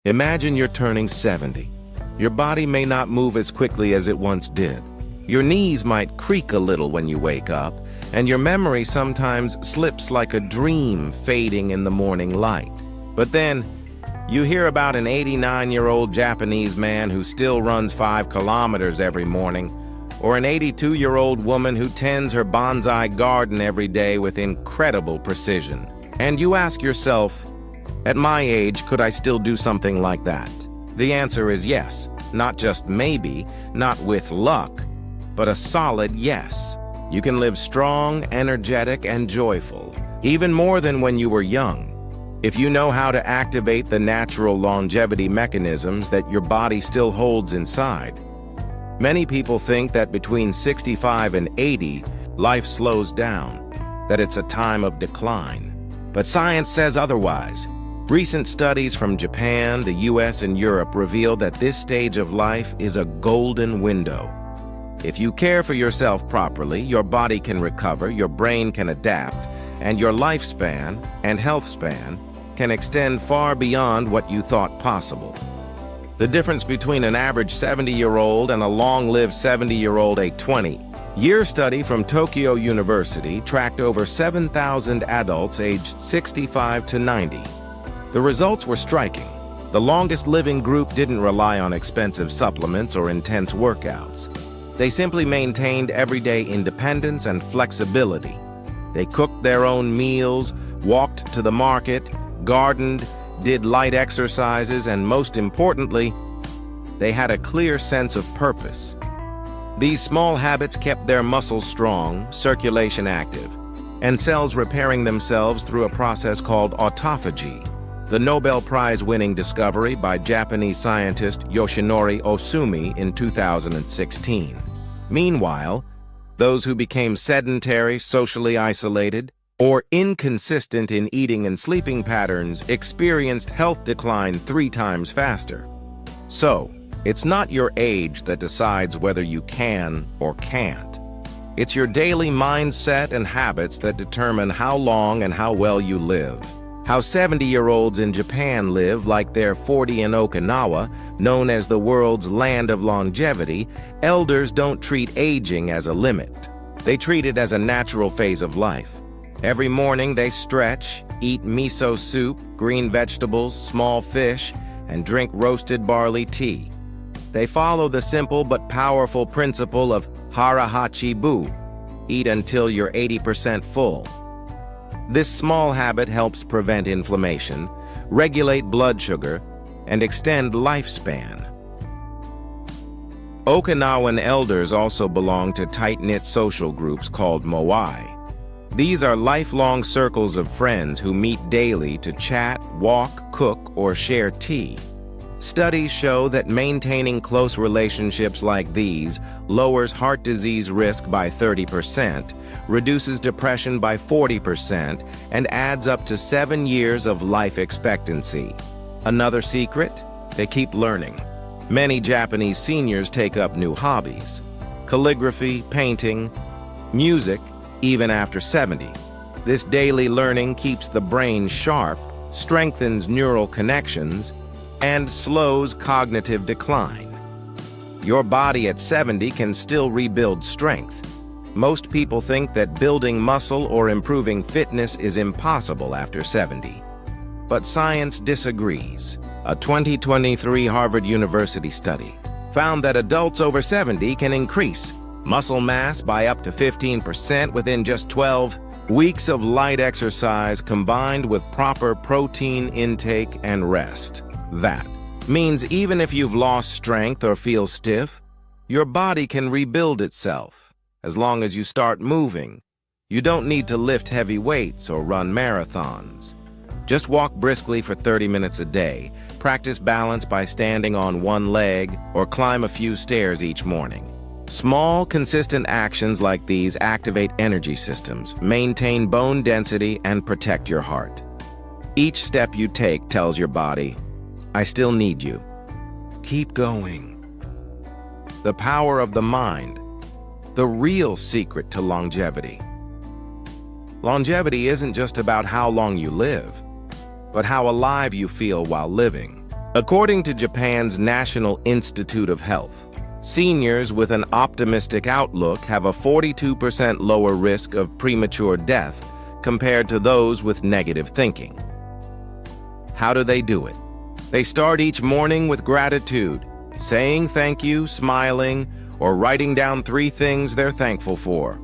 Imagine you're turning 70. Your body may not move as quickly as it once did. Your knees might creak a little when you wake up, and your memory sometimes slips like a dream fading in the morning light. But then, you hear about an 89-year-old Japanese man who still runs 5 kilometers every morning, or an 82-year-old woman who tends her bonsai garden every day with incredible precision. And you ask yourself, at my age, could I still do something like that? The answer is yes. Not just maybe, not with luck, but a solid yes. You can live strong, energetic, and joyful, even more than when you were young, if you know how to activate the natural longevity mechanisms that your body still holds inside. Many people think that between 65 and 80, life slows down, that it's a time of decline. But science says otherwise. Recent studies from Japan, the US, and Europe reveal that this stage of life is a golden window. If you care for yourself properly, your body can recover, your brain can adapt, and your lifespan and health span can extend far beyond what you thought possible. The difference between an average 70-year-old and a long-lived 70-year-old a 20-year study from Tokyo University tracked over 7,000 adults aged 65 to 90. The results were striking. The longest-living group didn't rely on expensive supplements or intense workouts. They simply maintained everyday independence and flexibility. They cooked their own meals, walked to the market, gardened, did light exercises, and most importantly, they had a clear sense of purpose. These small habits kept their muscles strong, circulation active, and cells repairing themselves through a process called autophagy, the Nobel Prize-winning discovery by Japanese scientist Yoshinori Ohsumi in 2016. Meanwhile, those who became sedentary, socially isolated, or inconsistent in eating and sleeping patterns experienced health decline 3 times faster. So, it's not your age that decides whether you can or can't. It's your daily mindset and habits that determine how long and how well you live. How 70-year-olds in Japan live like they're 40 in Okinawa, known as the world's land of longevity. Elders don't treat aging as a limit. They treat it as a natural phase of life. Every morning they stretch, eat miso soup, green vegetables, small fish, and drink roasted barley tea. They follow the simple but powerful principle of hara-hachi-bu, eat until you're 80% full. This small habit helps prevent inflammation, regulate blood sugar, and extend lifespan. Okinawan elders also belong to tight-knit social groups called moai. These are lifelong circles of friends who meet daily to chat, walk, cook, or share tea. Studies show that maintaining close relationships like these lowers heart disease risk by 30%, reduces depression by 40%, and adds up to 7 years of life expectancy. Another secret? They keep learning. Many Japanese seniors take up new hobbies: calligraphy, painting, music, even after 70. This daily learning keeps the brain sharp, strengthens neural connections, and slows cognitive decline. Your body at 70 can still rebuild strength. Most people think that building muscle or improving fitness is impossible after 70. But science disagrees. A 2023 Harvard University study found that adults over 70 can increase muscle mass by up to 15% within just 12 weeks of light exercise combined with proper protein intake and rest. That means even if you've lost strength or feel stiff, your body can rebuild itself. As long as you start moving, you don't need to lift heavy weights or run marathons. Just walk briskly for 30 minutes a day, practice balance by standing on one leg, or climb a few stairs each morning. Small, consistent actions like these activate energy systems, maintain bone density, and protect your heart. Each step you take tells your body, I still need you. Keep going. The power of the mind, the real secret to longevity. Longevity isn't just about how long you live, but how alive you feel while living. According to Japan's National Institute of Health, seniors with an optimistic outlook have a 42% lower risk of premature death compared to those with negative thinking. How do they do it? They start each morning with gratitude, saying thank you, smiling, or writing down 3 things they're thankful for.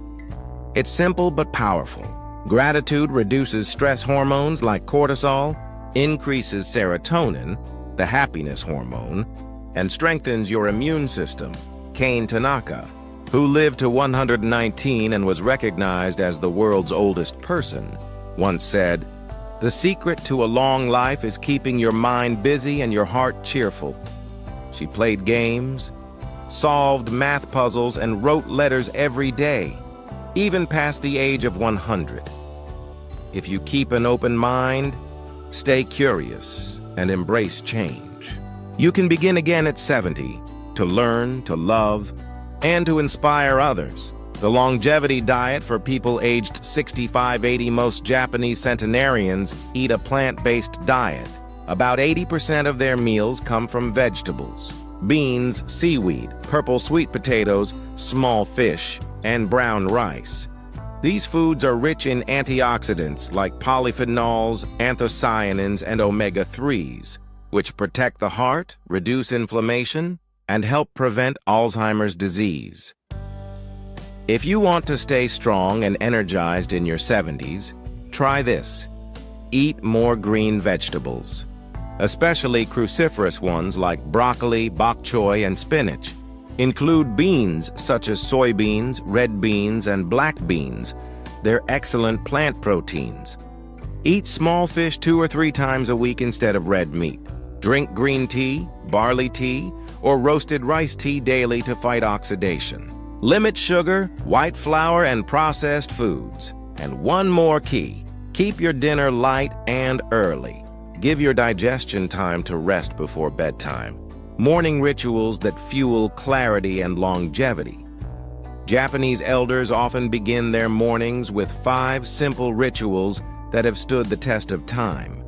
It's simple but powerful. Gratitude reduces stress hormones like cortisol, increases serotonin, the happiness hormone, and strengthens your immune system. Kane Tanaka, who lived to 119 and was recognized as the world's oldest person, once said, "The secret to a long life is keeping your mind busy and your heart cheerful." She played games, solved math puzzles, and wrote letters every day, even past the age of 100. If you keep an open mind, stay curious, and embrace change, you can begin again at 70 to learn, to love, and to inspire others. The longevity diet for people aged 65-80. Most Japanese centenarians eat a plant-based diet. About 80% of their meals come from vegetables, beans, seaweed, purple sweet potatoes, small fish, and brown rice. These foods are rich in antioxidants like polyphenols, anthocyanins, and omega-3s, which protect the heart, reduce inflammation, and help prevent Alzheimer's disease. If you want to stay strong and energized in your 70s, try this. Eat more green vegetables, especially cruciferous ones like broccoli, bok choy, and spinach. Include beans such as soybeans, red beans, and black beans. They're excellent plant proteins. Eat small fish 2 or 3 times a week instead of red meat. Drink green tea, barley tea, or roasted rice tea daily to fight oxidation. Limit sugar, white flour, and processed foods. And one more key: keep your dinner light and early. Give your digestion time to rest before bedtime. Morning rituals that fuel clarity and longevity. Japanese elders often begin their mornings with 5 simple rituals that have stood the test of time.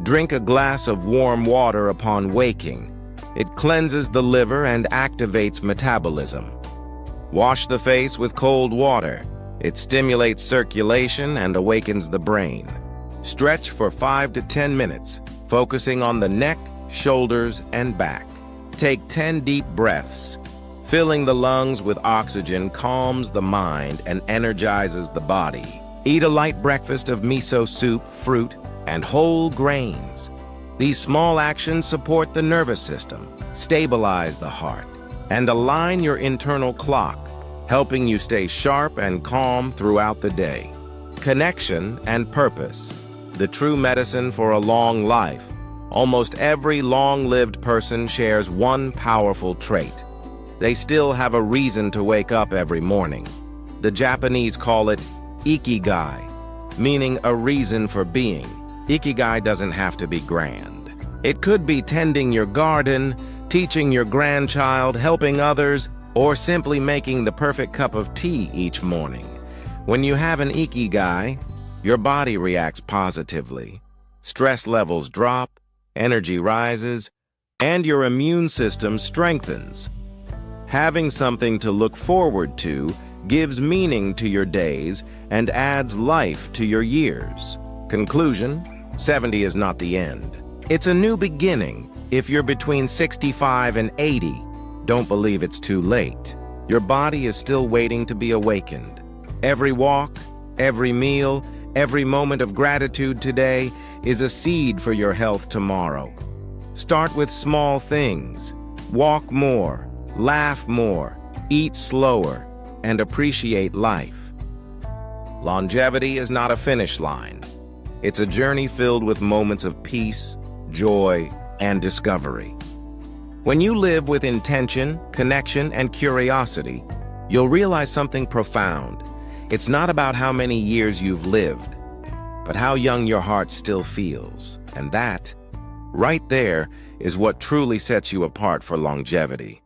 Drink a glass of warm water upon waking. It cleanses the liver and activates metabolism. Wash the face with cold water. It stimulates circulation and awakens the brain. Stretch for 5 to 10 minutes, focusing on the neck, shoulders, and back. Take 10 deep breaths. Filling the lungs with oxygen calms the mind and energizes the body. Eat a light breakfast of miso soup, fruit, and whole grains. These small actions support the nervous system, stabilize the heart, and align your internal clock, helping you stay sharp and calm throughout the day. Connection and purpose, the true medicine for a long life. Almost every long-lived person shares one powerful trait. They still have a reason to wake up every morning. The Japanese call it ikigai, meaning a reason for being. Ikigai doesn't have to be grand. It could be tending your garden, teaching your grandchild, helping others, or simply making the perfect cup of tea each morning. When you have an ikigai, your body reacts positively. Stress levels drop, energy rises, and your immune system strengthens. Having something to look forward to gives meaning to your days and adds life to your years. Conclusion: 70 is not the end. It's a new beginning. If you're between 65 and 80, don't believe it's too late. Your body is still waiting to be awakened. Every walk, every meal, every moment of gratitude today is a seed for your health tomorrow. Start with small things. Walk more, laugh more, eat slower, and appreciate life. Longevity is not a finish line. It's a journey filled with moments of peace, joy, and discovery. When you live with intention, connection, and curiosity, you'll realize something profound. It's not about how many years you've lived, but how young your heart still feels. And that, right there, is what truly sets you apart for longevity.